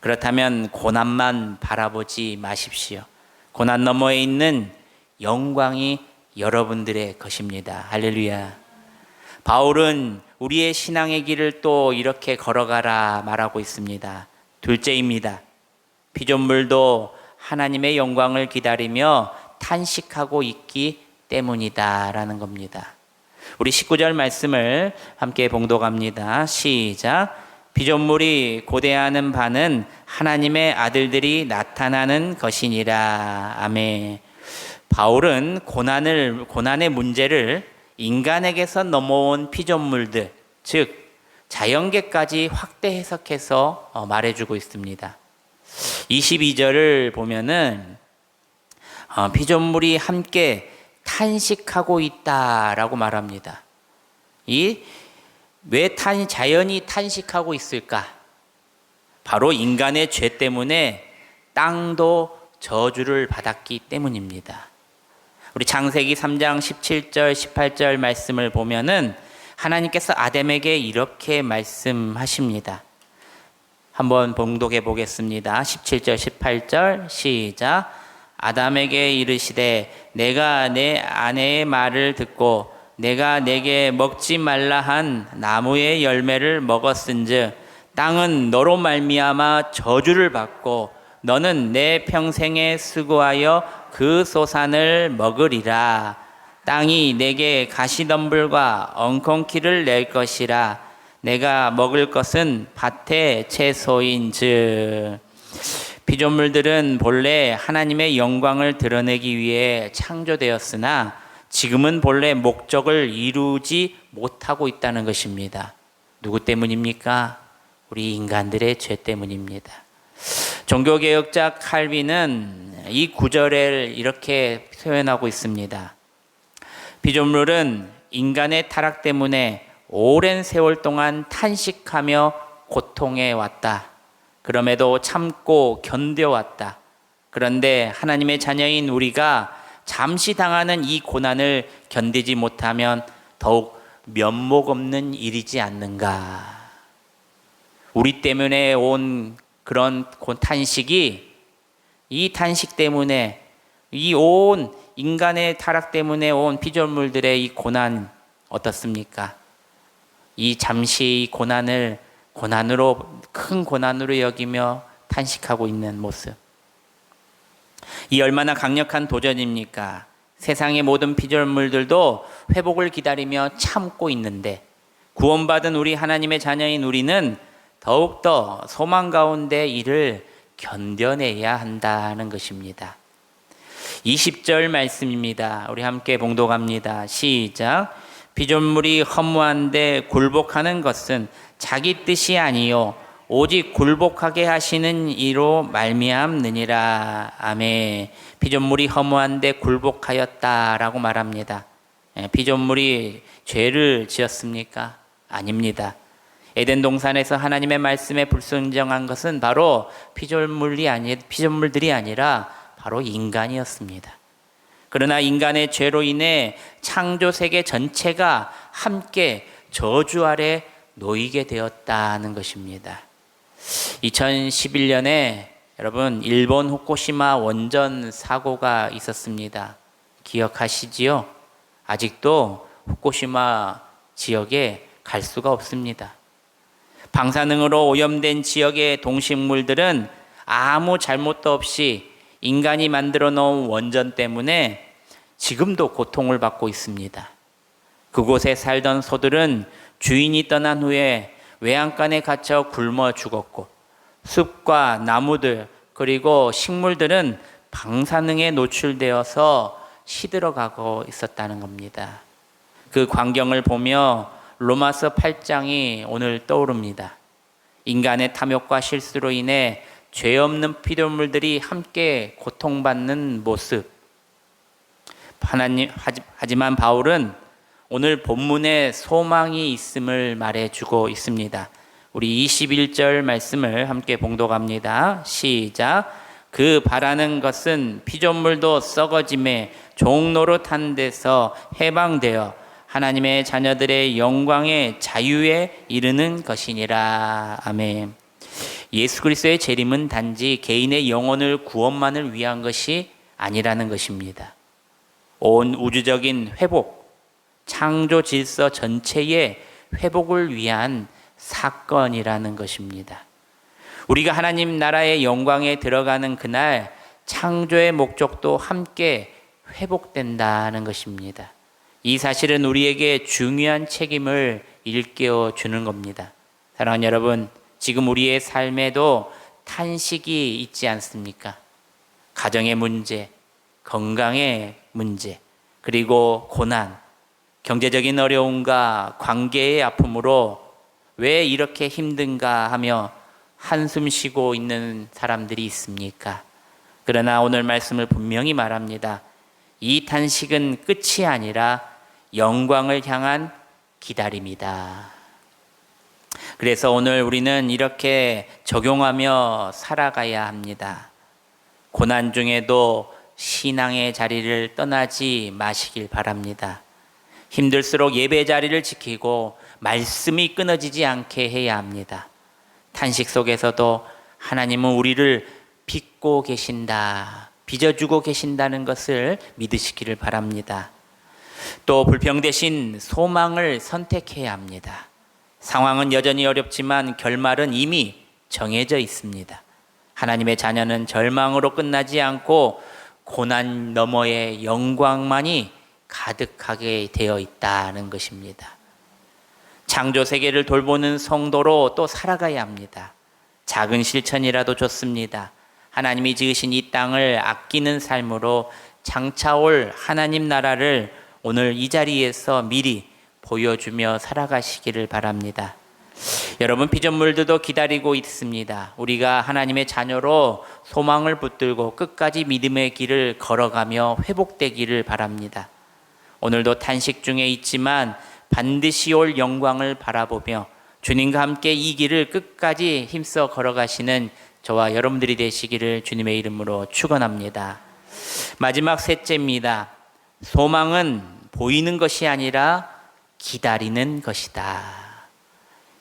그렇다면 고난만 바라보지 마십시오. 고난 너머에 있는 영광이 여러분들의 것입니다. 할렐루야. 바울은 우리의 신앙의 길을 또 이렇게 걸어가라 말하고 있습니다. 둘째입니다. 피조물도 하나님의 영광을 기다리며 탄식하고 있기 때문이다 라는 겁니다. 우리 19절 말씀을 함께 봉독합니다. 시작. 피조물이 고대하는 바는 하나님의 아들들이 나타나는 것이니라. 아멘. 바울은 고난의 문제를 인간에게서 넘어온 피조물들, 즉 자연계까지 확대 해석해서 말해주고 있습니다. 22절을 보면은 피조물이 함께 탄식하고 있다라고 말합니다. 왜 자연이 탄식하고 있을까? 바로 인간의 죄 때문에 땅도 저주를 받았기 때문입니다. 우리 창세기 3장 17절 18절 말씀을 보면은 하나님께서 아담에게 이렇게 말씀하십니다. 한번 봉독해 보겠습니다. 17절 18절 시작. 아담에게 이르시되 내가 내 아내의 말을 듣고 내가 내게 먹지 말라 한 나무의 열매를 먹었은즉 땅은 너로 말미암아 저주를 받고 너는 내 평생에 수고하여 그 소산을 먹으리라. 땅이 내게 가시덤불과 엉겅퀴를 낼 것이라. 내가 먹을 것은 밭의 채소인즉. 피조물들은 본래 하나님의 영광을 드러내기 위해 창조되었으나 지금은 본래 목적을 이루지 못하고 있다는 것입니다. 누구 때문입니까? 우리 인간들의 죄 때문입니다. 종교개혁자 칼빈은 이 구절을 이렇게 표현하고 있습니다. 피조물은 인간의 타락 때문에 오랜 세월 동안 탄식하며 고통해 왔다. 그럼에도 참고 견뎌왔다. 그런데 하나님의 자녀인 우리가 잠시 당하는 이 고난을 견디지 못하면 더욱 면목 없는 일이지 않는가. 우리 때문에 온 그런 탄식이 이 탄식 때문에 이 온 인간의 타락 때문에 온 피조물들의 이 고난 어떻습니까? 이 잠시 고난을 큰 고난으로 여기며 탄식하고 있는 모습. 이 얼마나 강력한 도전입니까? 세상의 모든 피조물들도 회복을 기다리며 참고 있는데 구원받은 우리 하나님의 자녀인 우리는 더욱더 소망 가운데 이를 견뎌내야 한다는 것입니다. 20절 말씀입니다. 우리 함께 봉독합니다. 시작. 피조물이 허무한데 굴복하는 것은 자기 뜻이 아니요 오직 굴복하게 하시는 이로 말미암느니라. 아멘. 피조물이 허무한데 굴복하였다라고 말합니다. 피조물이 죄를 지었습니까? 아닙니다. 에덴 동산에서 하나님의 말씀에 불순종한 것은 바로 피조물들이 아니라 바로 인간이었습니다. 그러나 인간의 죄로 인해 창조 세계 전체가 함께 저주 아래 놓이게 되었다는 것입니다. 2011년에 여러분 일본 후쿠시마 원전 사고가 있었습니다. 기억하시지요? 아직도 후쿠시마 지역에 갈 수가 없습니다. 방사능으로 오염된 지역의 동식물들은 아무 잘못도 없이 인간이 만들어 놓은 원전 때문에 지금도 고통을 받고 있습니다. 그곳에 살던 소들은 주인이 떠난 후에 외양간에 갇혀 굶어 죽었고 숲과 나무들 그리고 식물들은 방사능에 노출되어서 시들어가고 있었다는 겁니다. 그 광경을 보며 로마서 8장이 오늘 떠오릅니다. 인간의 탐욕과 실수로 인해 죄 없는 피조물들이 함께 고통받는 모습. 하지만 바울은 오늘 본문에 소망이 있음을 말해주고 있습니다. 우리 21절 말씀을 함께 봉독합니다. 시작. 그 바라는 것은 피조물도 썩어짐에 종노릇한 데서 해방되어 하나님의 자녀들의 영광의 자유에 이르는 것이니라. 아멘. 예수 그리스도의 재림은 단지 개인의 영혼을 구원만을 위한 것이 아니라는 것입니다. 온 우주적인 회복, 창조 질서 전체의 회복을 위한 사건이라는 것입니다. 우리가 하나님 나라의 영광에 들어가는 그날 창조의 목적도 함께 회복된다는 것입니다. 이 사실은 우리에게 중요한 책임을 일깨워 주는 겁니다. 사랑하는 여러분, 지금 우리의 삶에도 탄식이 있지 않습니까? 가정의 문제, 건강의 문제, 그리고 고난, 경제적인 어려움과 관계의 아픔으로 왜 이렇게 힘든가 하며 한숨 쉬고 있는 사람들이 있습니까? 그러나 오늘 말씀을 분명히 말합니다. 이 탄식은 끝이 아니라 영광을 향한 기다림이다. 그래서 오늘 우리는 이렇게 적용하며 살아가야 합니다. 고난 중에도 신앙의 자리를 떠나지 마시길 바랍니다. 힘들수록 예배 자리를 지키고 말씀이 끊어지지 않게 해야 합니다. 탄식 속에서도 하나님은 우리를 빚고 계신다, 빚어주고 계신다는 것을 믿으시기를 바랍니다. 또 불평대신 소망을 선택해야 합니다. 상황은 여전히 어렵지만 결말은 이미 정해져 있습니다. 하나님의 자녀는 절망으로 끝나지 않고 고난 너머의 영광만이 가득하게 되어 있다는 것입니다. 창조 세계를 돌보는 성도로 또 살아가야 합니다. 작은 실천이라도 좋습니다. 하나님이 지으신 이 땅을 아끼는 삶으로 장차올 하나님 나라를 오늘 이 자리에서 미리 보여주며 살아가시기를 바랍니다. 여러분, 피조물들도 기다리고 있습니다. 우리가 하나님의 자녀로 소망을 붙들고 끝까지 믿음의 길을 걸어가며 회복되기를 바랍니다. 오늘도 탄식 중에 있지만 반드시 올 영광을 바라보며 주님과 함께 이 길을 끝까지 힘써 걸어가시는 저와 여러분들이 되시기를 주님의 이름으로 축원합니다. 마지막 셋째입니다. 소망은 보이는 것이 아니라 기다리는 것이다.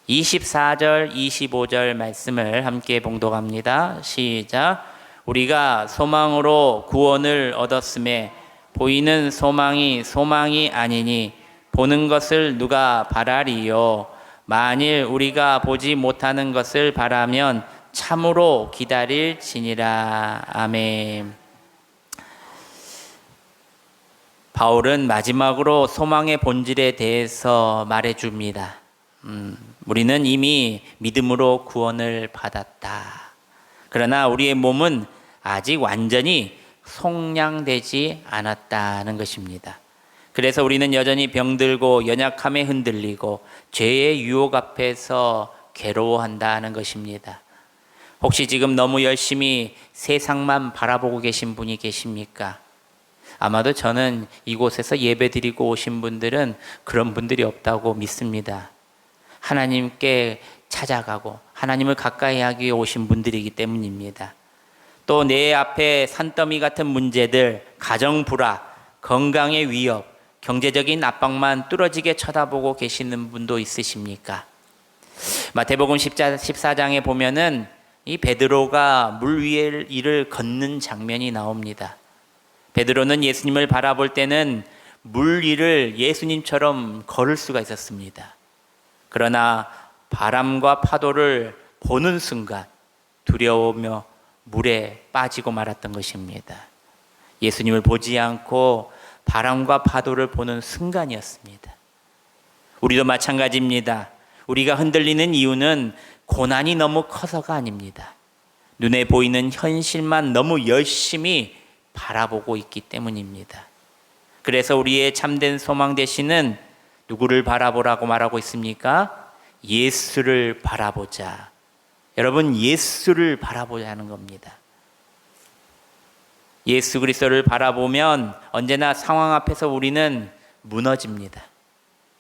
24절, 25절 말씀을 함께 봉독합니다. 시작. 우리가 소망으로 구원을 얻었음에 보이는 소망이 아니니 보는 것을 누가 바라리요. 만일 우리가 보지 못하는 것을 바라면 참으로 기다릴지니라. 아멘. 바울은 마지막으로 소망의 본질에 대해서 말해줍니다. 우리는 이미 믿음으로 구원을 받았다. 그러나 우리의 몸은 아직 완전히 속량되지 않았다는 것입니다. 그래서 우리는 여전히 병들고 연약함에 흔들리고 죄의 유혹 앞에서 괴로워한다는 것입니다. 혹시 지금 너무 열심히 세상만 바라보고 계신 분이 계십니까? 아마도 저는 이곳에서 예배드리고 오신 분들은 그런 분들이 없다고 믿습니다. 하나님께 찾아가고 하나님을 가까이 하기 위해 오신 분들이기 때문입니다. 또 내 앞에 산더미 같은 문제들, 가정 불화, 건강의 위협, 경제적인 압박만 뚫어지게 쳐다보고 계시는 분도 있으십니까? 마태복음 14장에 보면은 이 베드로가 물 위에 이를 걷는 장면이 나옵니다. 베드로는 예수님을 바라볼 때는 물 위를 예수님처럼 걸을 수가 있었습니다. 그러나 바람과 파도를 보는 순간 두려우며 물에 빠지고 말았던 것입니다. 예수님을 보지 않고 바람과 파도를 보는 순간이었습니다. 우리도 마찬가지입니다. 우리가 흔들리는 이유는 고난이 너무 커서가 아닙니다. 눈에 보이는 현실만 너무 열심히 바라보고 있기 때문입니다. 그래서 우리의 참된 소망 되시는 누구를 바라보라고 말하고 있습니까? 예수를 바라보자. 여러분, 예수를 바라보자 하는 겁니다. 예수 그리스도를 바라보면 언제나 상황 앞에서 우리는 무너집니다.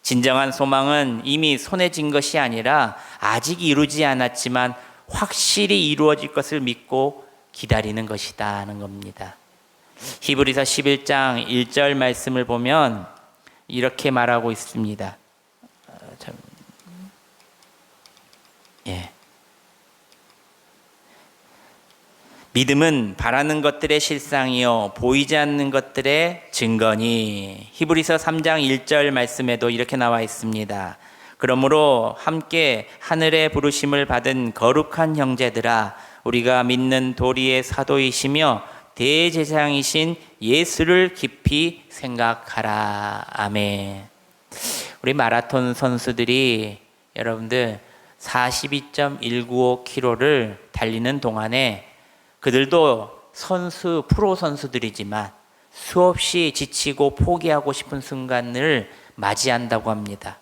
진정한 소망은 이미 손에 쥔 것이 아니라 아직 이루지 않았지만 확실히 이루어질 것을 믿고 기다리는 것이다 하는 겁니다. 히브리서 11장 1절 말씀을 보면 이렇게 말하고 있습니다. 믿음은 바라는 것들의 실상이요 보이지 않는 것들의 증거니. 히브리서 3장 1절 말씀에도 이렇게 나와 있습니다. 그러므로 함께 하늘의 부르심을 받은 거룩한 형제들아, 우리가 믿는 도리의 사도이시며 대제사장이신 예수를 깊이 생각하라. 아멘. 우리 마라톤 선수들이 여러분들 42.195km를 달리는 동안에 그들도 프로 선수들이지만 수없이 지치고 포기하고 싶은 순간을 맞이한다고 합니다.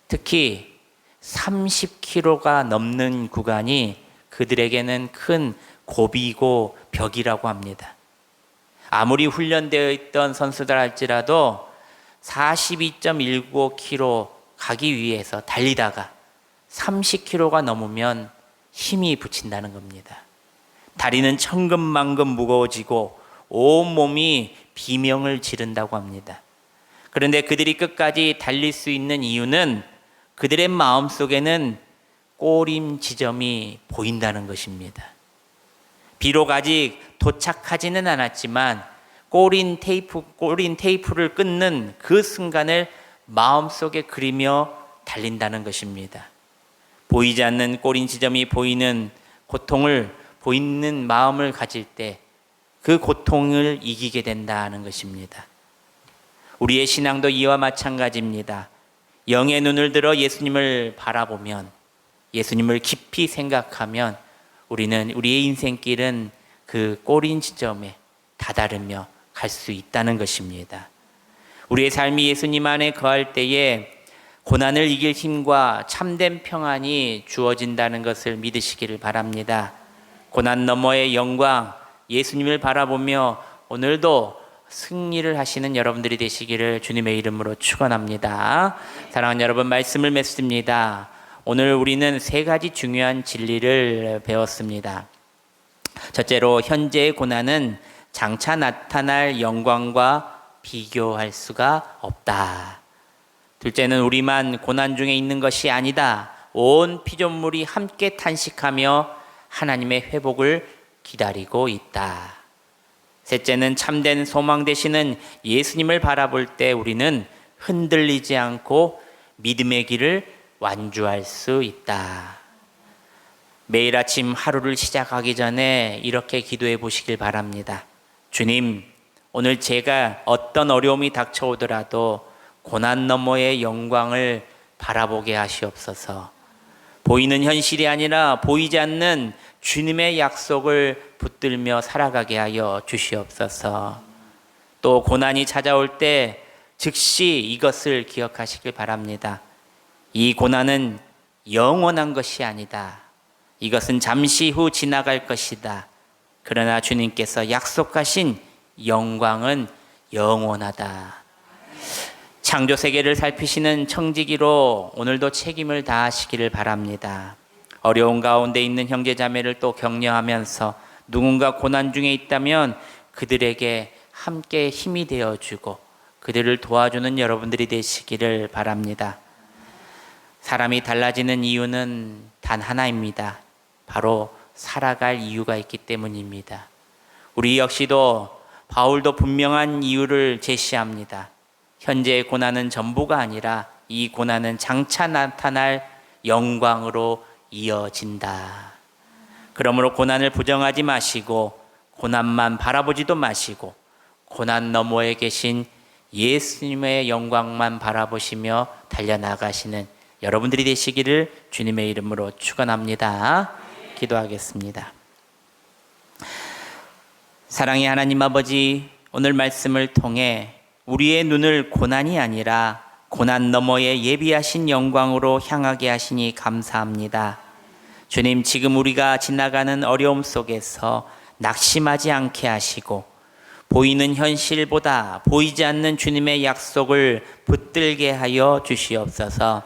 특히 30km가 넘는 구간이 그들에게는 큰 고비고 벽이라고 합니다. 아무리 훈련되어 있던 선수들 할지라도 42.195km 가기 위해서 달리다가 30km가 넘으면 힘이 붙인다는 겁니다. 다리는 천근만근 무거워지고 온몸이 비명을 지른다고 합니다. 그런데 그들이 끝까지 달릴 수 있는 이유는 그들의 마음속에는 꼬림 지점이 보인다는 것입니다. 비록 아직 도착하지는 않았지만 꼬린 테이프를 끊는 그 순간을 마음속에 그리며 달린다는 것입니다. 보이지 않는 꼬린 지점이 보이는 보이는 마음을 가질 때 그 고통을 이기게 된다는 것입니다. 우리의 신앙도 이와 마찬가지입니다. 영의 눈을 들어 예수님을 바라보면, 예수님을 깊이 생각하면 우리는 우리의 인생길은 그 꼬린 지점에 다다르며 갈 수 있다는 것입니다. 우리의 삶이 예수님 안에 거할 때에 고난을 이길 힘과 참된 평안이 주어진다는 것을 믿으시기를 바랍니다. 고난 너머의 영광, 예수님을 바라보며 오늘도 승리를 하시는 여러분들이 되시기를 주님의 이름으로 축원합니다. 사랑하는 여러분, 말씀을 맺습니다. 오늘 우리는 세 가지 중요한 진리를 배웠습니다. 첫째로, 현재의 고난은 장차 나타날 영광과 비교할 수가 없다. 둘째는, 우리만 고난 중에 있는 것이 아니다. 온 피조물이 함께 탄식하며 하나님의 회복을 기다리고 있다. 셋째는, 참된 소망 되시는 예수님을 바라볼 때 우리는 흔들리지 않고 믿음의 길을 완주할 수 있다. 매일 아침 하루를 시작하기 전에 이렇게 기도해 보시길 바랍니다. 주님, 오늘 제가 어떤 어려움이 닥쳐오더라도 고난 너머의 영광을 바라보게 하시옵소서. 보이는 현실이 아니라 보이지 않는 주님의 약속을 붙들며 살아가게 하여 주시옵소서. 또 고난이 찾아올 때 즉시 이것을 기억하시길 바랍니다. 이 고난은 영원한 것이 아니다. 이것은 잠시 후 지나갈 것이다. 그러나 주님께서 약속하신 영광은 영원하다. 창조 세계를 살피시는 청지기로 오늘도 책임을 다하시기를 바랍니다. 어려운 가운데 있는 형제자매를 또 격려하면서 누군가 고난 중에 있다면 그들에게 함께 힘이 되어주고 그들을 도와주는 여러분들이 되시기를 바랍니다. 사람이 달라지는 이유는 단 하나입니다. 바로 살아갈 이유가 있기 때문입니다. 우리 역시도 바울도 분명한 이유를 제시합니다. 현재의 고난은 전부가 아니라 이 고난은 장차 나타날 영광으로 이어진다. 그러므로 고난을 부정하지 마시고 고난만 바라보지도 마시고 고난 너머에 계신 예수님의 영광만 바라보시며 달려나가시는 여러분들이 되시기를 주님의 이름으로 축원합니다. 기도하겠습니다. 사랑의 하나님 아버지, 오늘 말씀을 통해 우리의 눈을 고난이 아니라 고난 너머에 예비하신 영광으로 향하게 하시니 감사합니다. 주님, 지금 우리가 지나가는 어려움 속에서 낙심하지 않게 하시고 보이는 현실보다 보이지 않는 주님의 약속을 붙들게 하여 주시옵소서.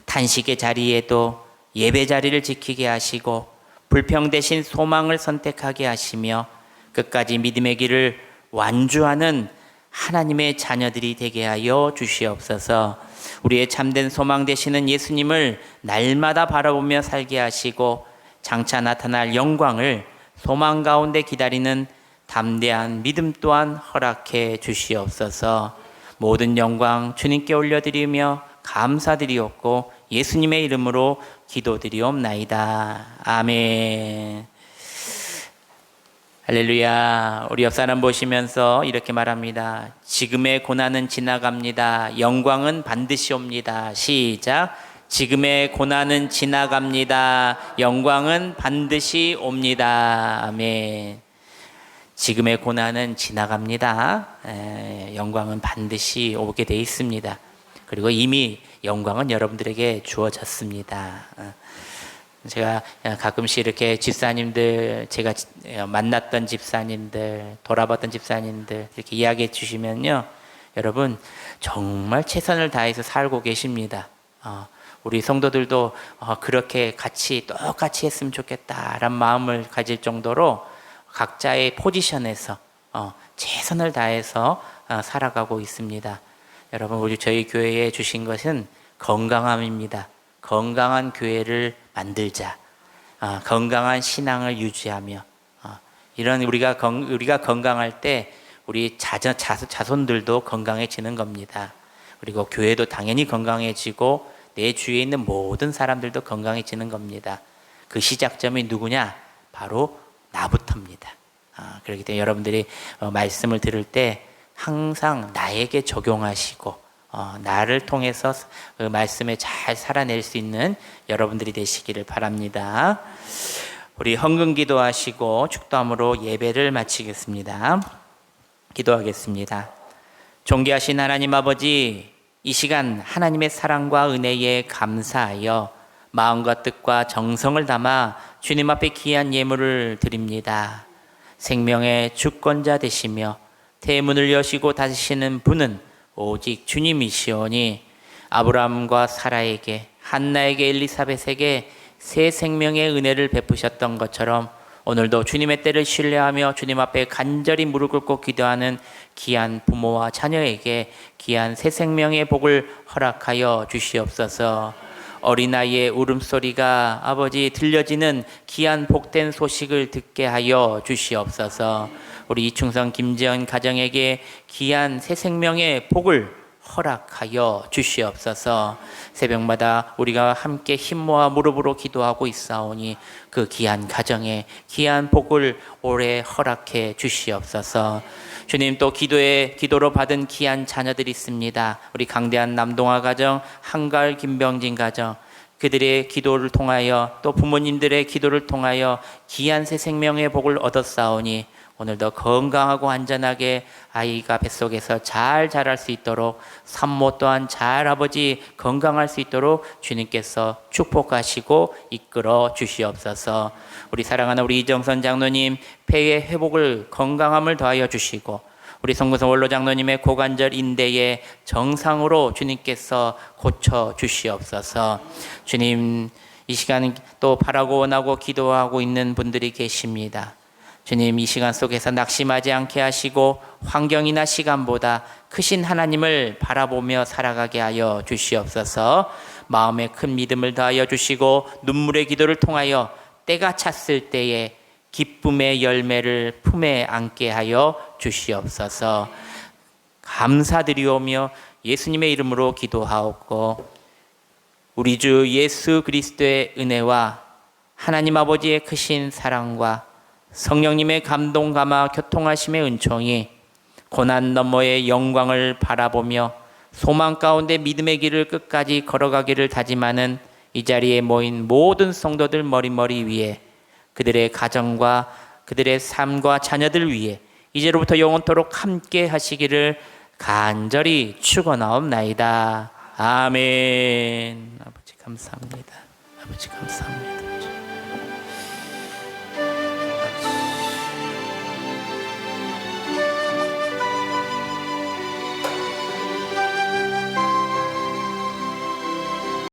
탄식의 자리에도 예배 자리를 지키게 하시고 불평 대신 소망을 선택하게 하시며 끝까지 믿음의 길을 완주하는 하나님의 자녀들이 되게 하여 주시옵소서. 우리의 참된 소망 되시는 예수님을 날마다 바라보며 살게 하시고 장차 나타날 영광을 소망 가운데 기다리는 담대한 믿음 또한 허락해 주시옵소서. 모든 영광 주님께 올려드리며 감사드리옵고 예수님의 이름으로 기도드리옵나이다. 아멘. 할렐루야. 우리 옆 사람 보시면서 이렇게 말합니다. 지금의 고난은 지나갑니다. 영광은 반드시 옵니다. 시작. 지금의 고난은 지나갑니다. 영광은 반드시 옵니다. 아멘. 지금의 고난은 지나갑니다. 영광은 반드시 오게 돼 있습니다. 그리고 이미 영광은 여러분들에게 주어졌습니다. 제가 가끔씩 이렇게 집사님들, 제가 만났던 집사님들, 돌아봤던 집사님들 이렇게 이야기해 주시면요, 여러분 정말 최선을 다해서 살고 계십니다. 우리 성도들도 그렇게 같이 똑같이 했으면 좋겠다라는 마음을 가질 정도로 각자의 포지션에서 최선을 다해서 살아가고 있습니다. 여러분, 우리 저희 교회에 주신 것은 건강함입니다. 건강한 교회를 만들자. 건강한 신앙을 유지하며 이런 우리가 건강할 때 우리 자손들도 건강해지는 겁니다. 그리고 교회도 당연히 건강해지고 내 주위에 있는 모든 사람들도 건강해지는 겁니다. 그 시작점이 누구냐? 바로 나부터입니다. 그렇기 때문에 여러분들이 말씀을 들을 때 항상 나에게 적용하시고 나를 통해서 그 말씀에 잘 살아낼 수 있는 여러분들이 되시기를 바랍니다. 우리 헌금 기도하시고 축도함으로 예배를 마치겠습니다. 기도하겠습니다. 존귀하신 하나님 아버지, 이 시간 하나님의 사랑과 은혜에 감사하여 마음과 뜻과 정성을 담아 주님 앞에 귀한 예물을 드립니다. 생명의 주권자 되시며 대문을 여시고 닫으시는 분은 오직 주님이시오니 아브라함과 사라에게, 한나에게, 엘리사벳에게 새 생명의 은혜를 베푸셨던 것처럼 오늘도 주님의 때를 신뢰하며 주님 앞에 간절히 무릎 꿇고 기도하는 귀한 부모와 자녀에게 귀한 새 생명의 복을 허락하여 주시옵소서. 어린아이의 울음소리가 아버지 들려지는 귀한 복된 소식을 듣게 하여 주시옵소서. 우리 이충성 김지연 가정에게 귀한 새 생명의 복을 허락하여 주시옵소서. 새벽마다 우리가 함께 힘 모아 무릎으로 기도하고 있사오니 그 귀한 가정에 귀한 복을 오래 허락해 주시옵소서. 주님, 또 기도로 받은 귀한 자녀들이 있습니다. 우리 강대한 남동아 가정, 한가을 김병진 가정, 그들의 기도를 통하여 또 부모님들의 기도를 통하여 귀한 새 생명의 복을 얻었사오니 오늘도 건강하고 안전하게 아이가 뱃속에서 잘 자랄 수 있도록, 산모 또한 잘 아버지 건강할 수 있도록 주님께서 축복하시고 이끌어 주시옵소서. 우리 사랑하는 우리 이정선 장로님 폐의 회복을, 건강함을 더하여 주시고, 우리 성구선 원로 장로님의 고관절 인대에 정상으로 주님께서 고쳐 주시옵소서. 주님, 이 시간 또 바라고 원하고 기도하고 있는 분들이 계십니다. 주님, 이 시간 속에서 낙심하지 않게 하시고 환경이나 시간보다 크신 하나님을 바라보며 살아가게 하여 주시옵소서. 마음에 큰 믿음을 더하여 주시고 눈물의 기도를 통하여 때가 찼을 때에 기쁨의 열매를 품에 안게 하여 주시옵소서. 감사드리오며 예수님의 이름으로 기도하옵고, 우리 주 예수 그리스도의 은혜와 하나님 아버지의 크신 사랑과 성령님의 감동 감화 교통하심의 은총이 고난 너머의 영광을 바라보며 소망 가운데 믿음의 길을 끝까지 걸어가기를 다짐하는 이 자리에 모인 모든 성도들 머리머리 위에, 그들의 가정과 그들의 삶과 자녀들 위에 이제로부터 영원토록 함께 하시기를 간절히 축원하옵나이다. 아멘. 아버지 감사합니다. 아버지 감사합니다.